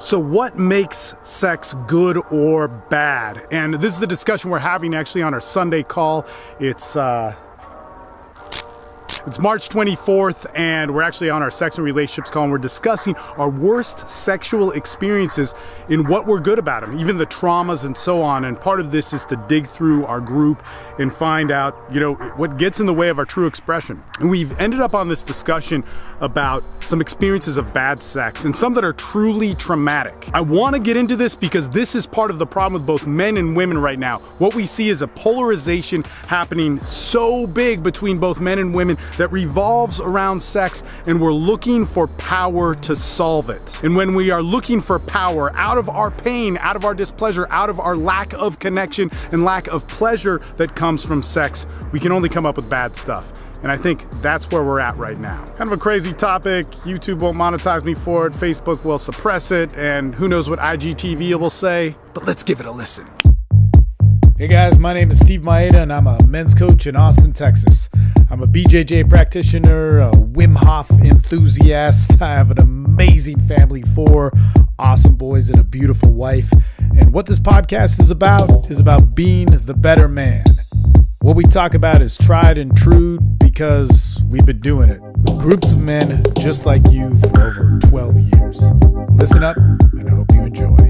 So what makes sex good or bad? And this is the discussion we're having actually on our Sunday call. It's March 24th, and we're actually on our sex and relationships call, and we're discussing our worst sexual experiences and what we're good about them, even the traumas and so on. And part of this is to dig through our group and find out, what gets in the way of our true expression. And we've ended up on this discussion about some experiences of bad sex and some that are truly traumatic. I want to get into this because this is part of the problem with both men and women right now. What we see is a polarization happening so big between both men and women that revolves around sex, and we're looking for power to solve it. And when we are looking for power out of our pain, out of our displeasure, out of our lack of connection and lack of pleasure that comes from sex, we can only come up with bad stuff. And I think that's where we're at right now. Kind of a crazy topic. YouTube won't monetize me for it. Facebook will suppress it. And who knows what IGTV will say. But let's give it a listen. Hey guys, my name is Steve Mayeda, and I'm a men's coach in Austin, Texas. I'm a BJJ practitioner, a Wim Hof enthusiast. I have an amazing family, 4 awesome boys and a beautiful wife. And what this podcast is about being the better man. What we talk about is tried and true because we've been doing it with groups of men just like you for over 12 years. Listen up, and I hope you enjoy.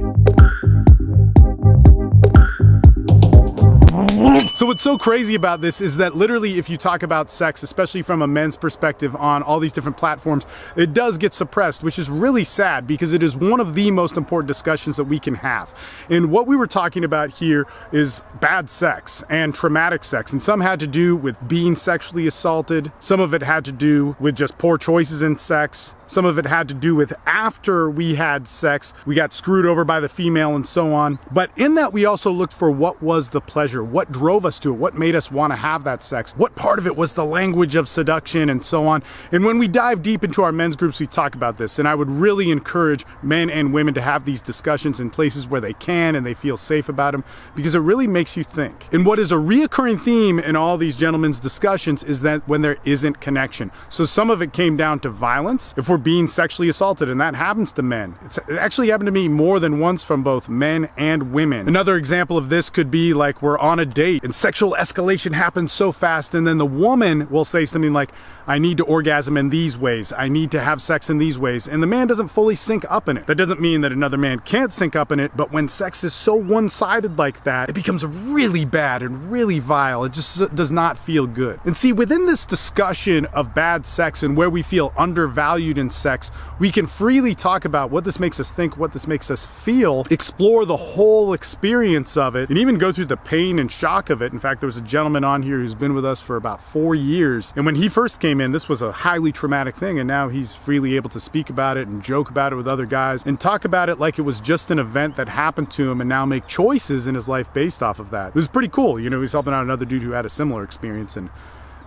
So what's so crazy about this is that literally if you talk about sex, especially from a men's perspective on all these different platforms, it does get suppressed, which is really sad because it is one of the most important discussions that we can have. And what we were talking about here is bad sex and traumatic sex. And some had to do with being sexually assaulted. Some of it had to do with just poor choices in sex. Some of it had to do with after we had sex, we got screwed over by the female and so on. But in that, we also looked for what was the pleasure, what drove us to it, what made us want to have that sex, what part of it was the language of seduction and so on. And when we dive deep into our men's groups, we talk about this. And I would really encourage men and women to have these discussions in places where they can and they feel safe about them, because it really makes you think. And what is a reoccurring theme in all these gentlemen's discussions is that when there isn't connection. So some of it came down to violence. If we're being sexually assaulted, and that happens to men. It actually happened to me more than once from both men and women. Another example of this could be like we're on a date and sexual escalation happens so fast, and then the woman will say something like, I need to orgasm in these ways, I need to have sex in these ways, and the man doesn't fully sync up in it. That doesn't mean that another man can't sync up in it, but when sex is so one-sided like that, it becomes really bad and really vile. It just does not feel good. And see, within this discussion of bad sex and where we feel undervalued in sex, we can freely talk about what this makes us think, what this makes us feel, explore the whole experience of it, and even go through the pain and shock of it. In fact, there was a gentleman on here who's been with us for about 4 years, and when he first came in, this was a highly traumatic thing, and now he's freely able to speak about it and joke about it with other guys and talk about it like it was just an event that happened to him, and now make choices in his life based off of that. It was pretty cool. He's helping out another dude who had a similar experience, and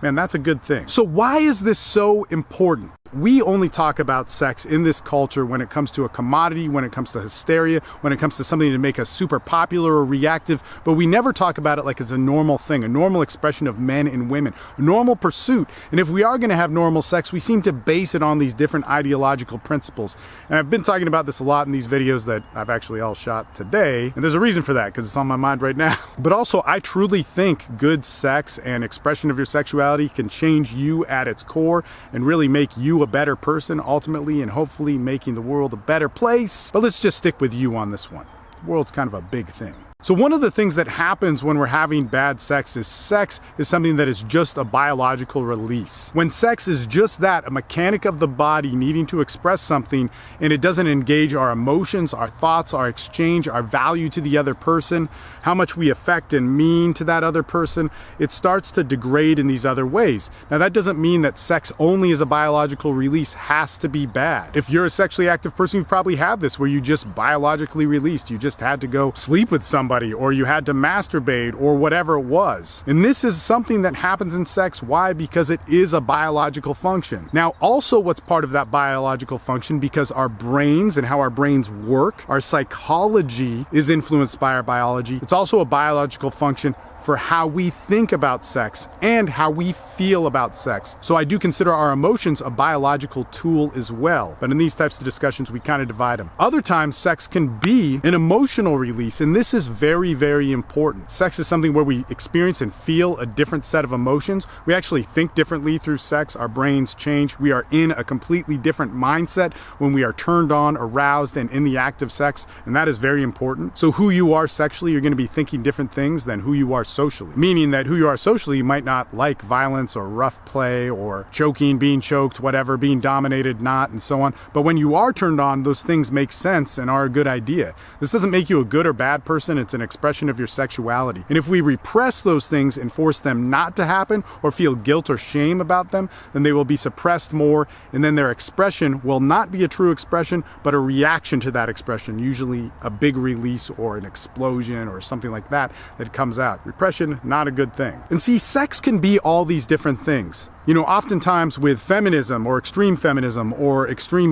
man, that's a good thing. So why is this so important? We only talk about sex in this culture when it comes to a commodity, when it comes to hysteria, when it comes to something to make us super popular or reactive, but we never talk about it like it's a normal thing, a normal expression of men and women, a normal pursuit. And if we are going to have normal sex, we seem to base it on these different ideological principles. And I've been talking about this a lot in these videos that I've actually all shot today, and there's a reason for that because it's on my mind right now. But also, I truly think good sex and expression of your sexuality can change you at its core and really make you a better person ultimately, and hopefully making the world a better place. But let's just stick with you on this one. The world's kind of a big thing. So one of the things that happens when we're having bad sex is something that is just a biological release. When sex is just that, a mechanic of the body needing to express something, and it doesn't engage our emotions, our thoughts, our exchange, our value to the other person, how much we affect and mean to that other person, it starts to degrade in these other ways. Now that doesn't mean that sex only as a biological release has to be bad. If you're a sexually active person, you've probably had this where you just biologically released. You just had to go sleep with somebody, or you had to masturbate, or whatever it was. And this is something that happens in sex. Why? Because it is a biological function. Now, also what's part of that biological function, because our brains and how our brains work, our psychology is influenced by our biology. It's also a biological function for how we think about sex and how we feel about sex. So I do consider our emotions a biological tool as well. But in these types of discussions, we kind of divide them. Other times, sex can be an emotional release, and this is very, very important. Sex is something where we experience and feel a different set of emotions. We actually think differently through sex. Our brains change. We are in a completely different mindset when we are turned on, aroused, and in the act of sex, and that is very important. So who you are sexually, you're going to be thinking different things than who you are socially. Meaning that who you are socially, you might not like violence or rough play or choking, being choked, whatever, being dominated, not, and so on. But when you are turned on, those things make sense and are a good idea. This doesn't make you a good or bad person. It's an expression of your sexuality. And if we repress those things and force them not to happen or feel guilt or shame about them, then they will be suppressed more, and then their expression will not be a true expression, but a reaction to that expression, usually a big release or an explosion or something like that comes out. Repression, not a good thing. And see, sex can be all these different things. You know, oftentimes with feminism or extreme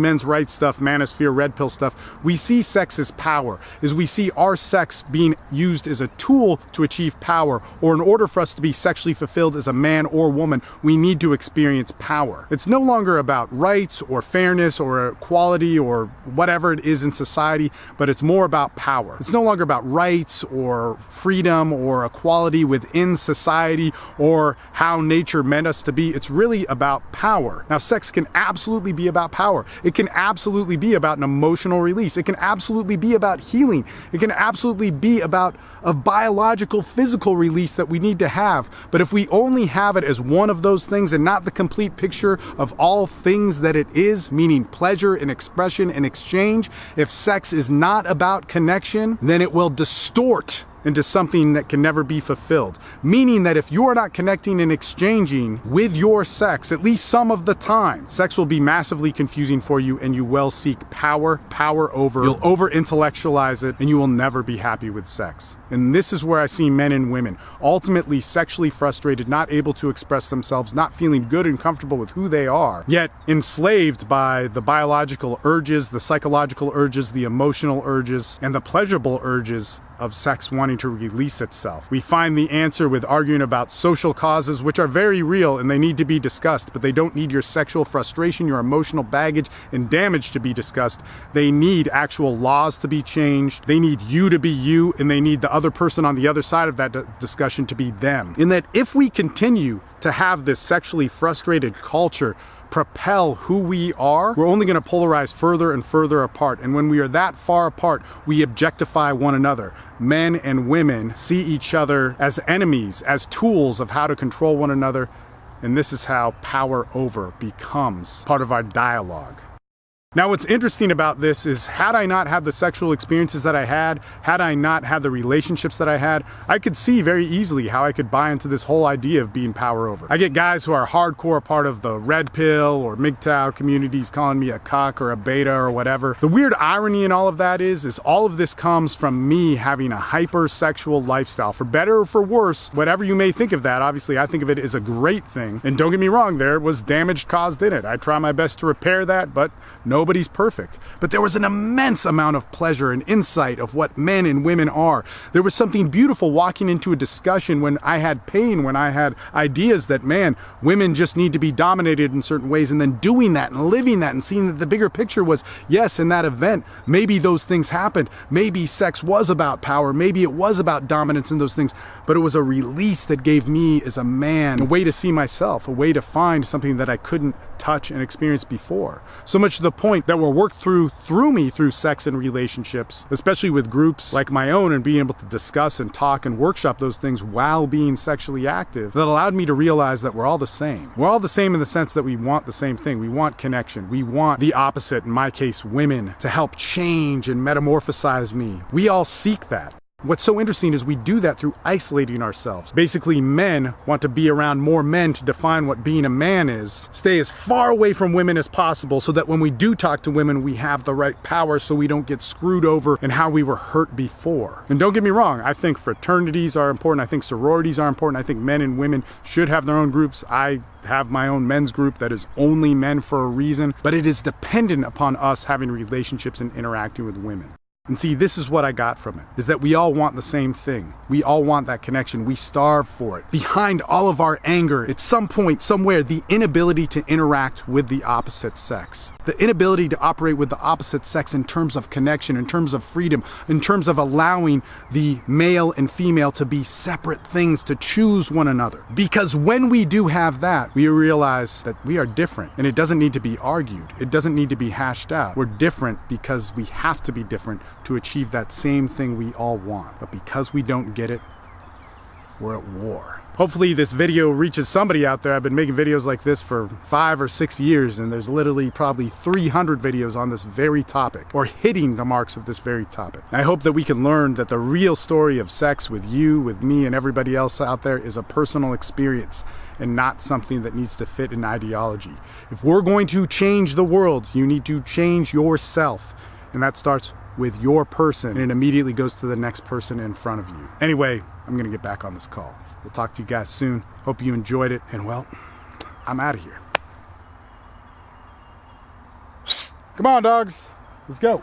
men's rights stuff, manosphere, red pill stuff, we see sex as power, as we see our sex being used as a tool to achieve power, or in order for us to be sexually fulfilled as a man or woman, we need to experience power. It's no longer about rights or fairness or equality or whatever it is in society, but it's more about power. It's no longer about rights or freedom or equality within society or how nature meant us to be. It's really about power. Now, sex can absolutely be about power. It can absolutely be about an emotional release. It can absolutely be about healing. It can absolutely be about a biological, physical release that we need to have. But if we only have it as one of those things and not the complete picture of all things that it is, meaning pleasure and expression and exchange, if sex is not about connection, then it will distort into something that can never be fulfilled. Meaning that if you are not connecting and exchanging with your sex, at least some of the time, sex will be massively confusing for you, and you will seek power over. You'll over-intellectualize it, and you will never be happy with sex. And this is where I see men and women ultimately sexually frustrated, not able to express themselves, not feeling good and comfortable with who they are, yet enslaved by the biological urges, the psychological urges, the emotional urges, and the pleasurable urges of sex wanting to release itself. We find the answer with arguing about social causes, which are very real and they need to be discussed, but they don't need your sexual frustration, your emotional baggage, and damage to be discussed. They need actual laws to be changed. They need you to be you, and they need the other person on the other side of that discussion to be them. In that if we continue to have this sexually frustrated culture propel who we are, we're only going to polarize further and further apart. And when we are that far apart, we objectify one another. Men and women see each other as enemies, as tools of how to control one another. And this is how power over becomes part of our dialogue. Now, what's interesting about this is, had I not had the sexual experiences that I had I not had the relationships that I had, I could see very easily how I could buy into this whole idea of being power over. I get guys who are hardcore part of the red pill or MGTOW communities calling me a cuck or a beta or whatever. The weird irony in all of that is all of this comes from me having a hypersexual lifestyle. For better or for worse, whatever you may think of that, obviously I think of it as a great thing. And don't get me wrong, there was damage caused in it. I try my best to repair that, but nobody's perfect. But there was an immense amount of pleasure and insight of what men and women are. There was something beautiful walking into a discussion when I had pain, when I had ideas that, man, women just need to be dominated in certain ways, and then doing that and living that and seeing that the bigger picture was, yes, in that event, maybe those things happened. Maybe sex was about power. Maybe it was about dominance in those things, but it was a release that gave me as a man a way to see myself, a way to find something that I couldn't touch and experience before. So much to the point that were worked through me through sex and relationships, especially with groups like my own, and being able to discuss and talk and workshop those things while being sexually active, that allowed me to realize that we're all the same. We're all the same in the sense that we want the same thing. We want connection. We want the opposite, in my case, women, to help change and metamorphosize me. We all seek that. What's so interesting is we do that through isolating ourselves. Basically, men want to be around more men to define what being a man is. Stay as far away from women as possible so that when we do talk to women, we have the right power so we don't get screwed over in how we were hurt before. And don't get me wrong, I think fraternities are important. I think sororities are important. I think men and women should have their own groups. I have my own men's group that is only men for a reason, but it is dependent upon us having relationships and interacting with women. And see, this is what I got from it, is that we all want the same thing. We all want that connection. We starve for it. Behind all of our anger, at some point, somewhere, the inability to interact with the opposite sex. The inability to operate with the opposite sex in terms of connection, in terms of freedom, in terms of allowing the male and female to be separate things, to choose one another. Because when we do have that, we realize that we are different, and it doesn't need to be argued. It doesn't need to be hashed out. We're different because we have to be different to achieve that same thing we all want. But because we don't get it, we're at war. Hopefully this video reaches somebody out there. I've been making videos like this for 5 or 6 years, and there's literally probably 300 videos on this very topic, or hitting the marks of this very topic. I hope that we can learn that the real story of sex with you, with me, and everybody else out there is a personal experience and not something that needs to fit an ideology. If we're going to change the world, you need to change yourself, and that starts with your person, and it immediately goes to the next person in front of you. Anyway, I'm gonna get back on this call. We'll talk to you guys soon. Hope you enjoyed it, and well, I'm out of here. Come on, dogs, let's go.